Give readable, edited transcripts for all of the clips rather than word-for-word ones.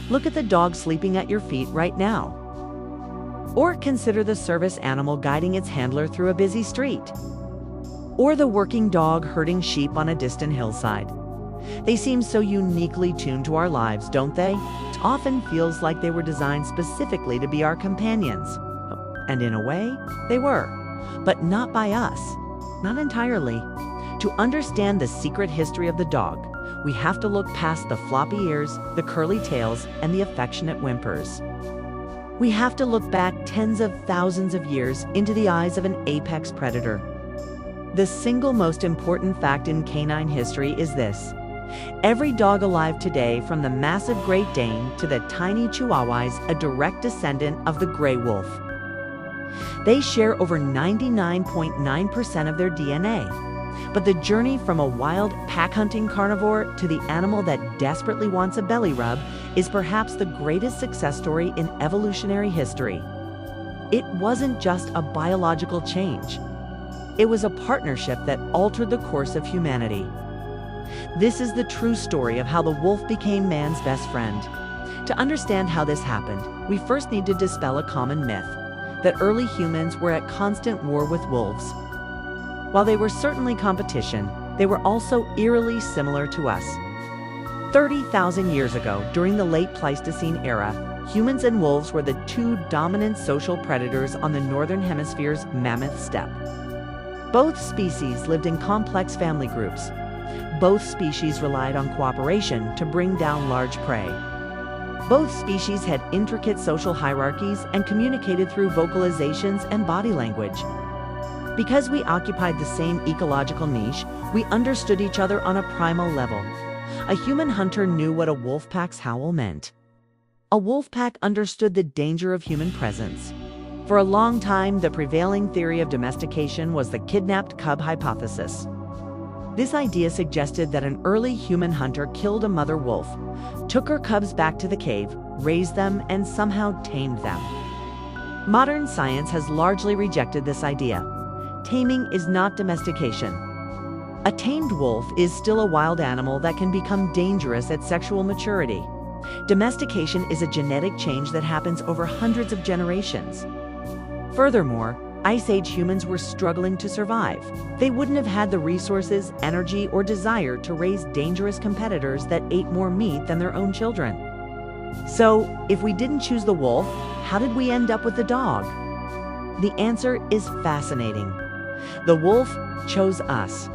Look at the dog sleeping at your feet right now. Or consider the service animal guiding its handler through a busy street. Or the working dog herding sheep on a distant hillside. They seem so uniquely tuned to our lives, don't they? It often feels like they were designed specifically to be our companions. And in a way, they were. But not by us. Not entirely. To understand the secret history of the dog, we have to look past the floppy ears, the curly tails, and the affectionate whimpers. We have to look back tens of thousands of years into the eyes of an apex predator. The single most important fact in canine history is this. Every dog alive today, from the massive Great Dane to the tiny Chihuahua, is a direct descendant of the gray wolf. They share over 99.9% of their DNA. But the journey from a wild pack-hunting carnivore to the animal that desperately wants a belly rub is perhaps the greatest success story in evolutionary history. It wasn't just a biological change. It was a partnership that altered the course of humanity. This is the true story of how the wolf became man's best friend. To understand how this happened, we first need to dispel a common myth, that early humans were at constant war with wolves. While they were certainly competition, they were also eerily similar to us. 30,000 years ago, during the late Pleistocene era, humans and wolves were the two dominant social predators on the northern hemisphere's mammoth steppe. Both species lived in complex family groups. Both species relied on cooperation to bring down large prey. Both species had intricate social hierarchies and communicated through vocalizations and body language. Because we occupied the same ecological niche, we understood each other on a primal level. A human hunter knew what a wolf pack's howl meant. A wolf pack understood the danger of human presence. For a long time, the prevailing theory of domestication was the kidnapped cub hypothesis. This idea suggested that an early human hunter killed a mother wolf, took her cubs back to the cave, raised them, and somehow tamed them. Modern science has largely rejected this idea. Taming is not domestication. A tamed wolf is still a wild animal that can become dangerous at sexual maturity. Domestication is a genetic change that happens over hundreds of generations. Furthermore, Ice Age humans were struggling to survive. They wouldn't have had the resources, energy, or desire to raise dangerous competitors that ate more meat than their own children. So, if we didn't choose the wolf, how did we end up with the dog? The answer is fascinating. The wolf chose us.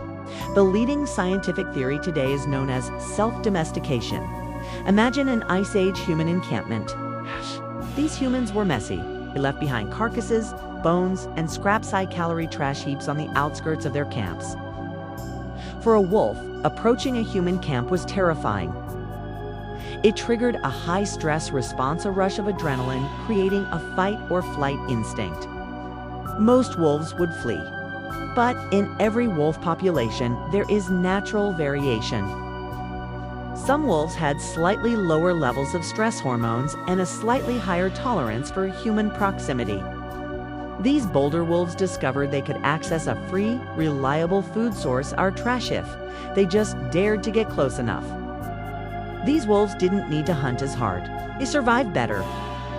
The leading scientific theory today is known as self-domestication. Imagine an Ice Age human encampment. These humans were messy. They left behind carcasses, bones, and scraps high-calorie trash heaps on the outskirts of their camps. For a wolf, approaching a human camp was terrifying. It triggered a high-stress response, a rush of adrenaline, creating a fight-or-flight instinct. Most wolves would flee. But in every wolf population, there is natural variation. Some wolves had slightly lower levels of stress hormones and a slightly higher tolerance for human proximity. These bolder wolves discovered they could access a free, reliable food source, our trash if they just dared to get close enough. These wolves didn't need to hunt as hard. They survived better.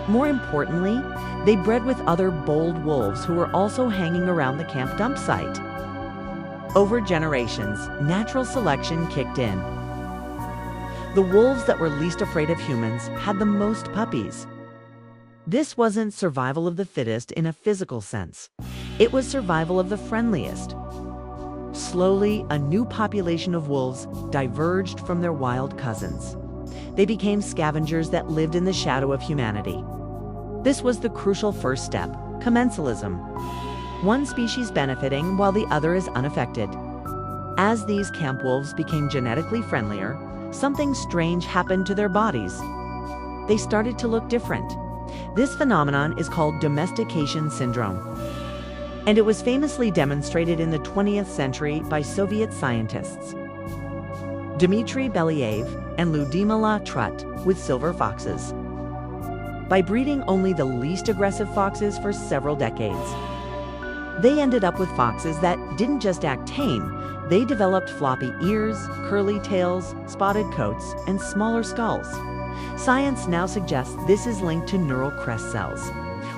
More importantly, they bred with other bold wolves who were also hanging around the camp dump site. Over generations, natural selection kicked in. The wolves that were least afraid of humans had the most puppies. This wasn't survival of the fittest in a physical sense. It was survival of the friendliest. Slowly, a new population of wolves diverged from their wild cousins. They became scavengers that lived in the shadow of humanity. This was the crucial first step, commensalism. One species benefiting while the other is unaffected. As these camp wolves became genetically friendlier, something strange happened to their bodies. They started to look different. This phenomenon is called Domestication Syndrome. And it was famously demonstrated in the 20th century by Soviet scientists. Dmitry Belyaev and Ludmila Trut with silver foxes. By breeding only the least aggressive foxes for several decades, they ended up with foxes that didn't just act tame, they developed floppy ears, curly tails, spotted coats, and smaller skulls. Science now suggests this is linked to neural crest cells,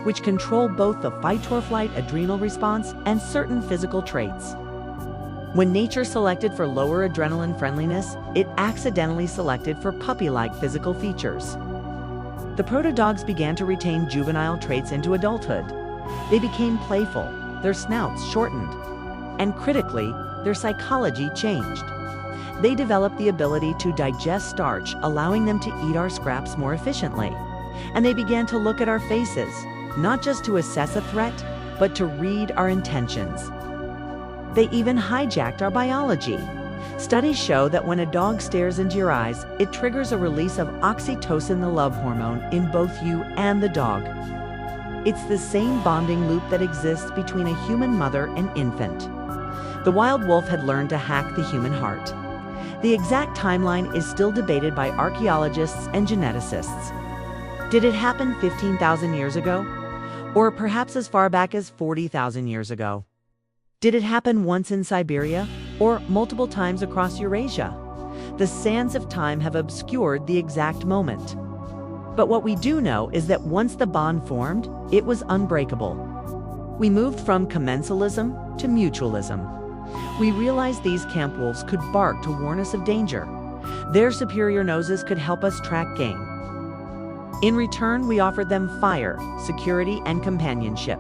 which control both the fight-or-flight adrenal response and certain physical traits. When nature selected for lower adrenaline friendliness, it accidentally selected for puppy-like physical features. The proto-dogs began to retain juvenile traits into adulthood. They became playful, their snouts shortened, and critically, their psychology changed. They developed the ability to digest starch, allowing them to eat our scraps more efficiently. And they began to look at our faces, not just to assess a threat, but to read our intentions. They even hijacked our biology. Studies show that when a dog stares into your eyes, it triggers a release of oxytocin, the love hormone, in both you and the dog. It's the same bonding loop that exists between a human mother and infant. The wild wolf had learned to hack the human heart. The exact timeline is still debated by archaeologists and geneticists. Did it happen 15,000 years ago? Or perhaps as far back as 40,000 years ago? Did it happen once in Siberia, or multiple times across Eurasia? The sands of time have obscured the exact moment. But what we do know is that once the bond formed, it was unbreakable. We moved from commensalism to mutualism. We realized these camp wolves could bark to warn us of danger. Their superior noses could help us track game. In return, we offered them fire, security, and companionship.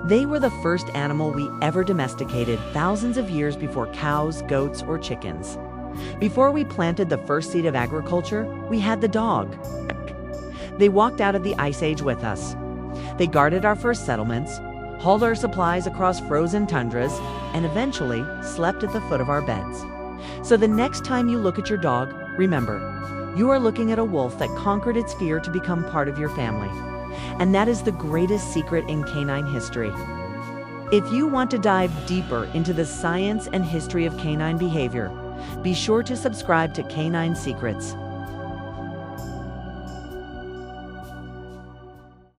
They were the first animal we ever domesticated thousands of years before cows, goats, or chickens. Before we planted the first seed of agriculture, we had the dog. They walked out of the Ice Age with us. They guarded our first settlements, hauled our supplies across frozen tundras, and eventually slept at the foot of our beds. So the next time you look at your dog, remember, you are looking at a wolf that conquered its fear to become part of your family. And that is the greatest secret in canine history. If you want to dive deeper into the science and history of canine behavior, be sure to subscribe to Canine Secrets.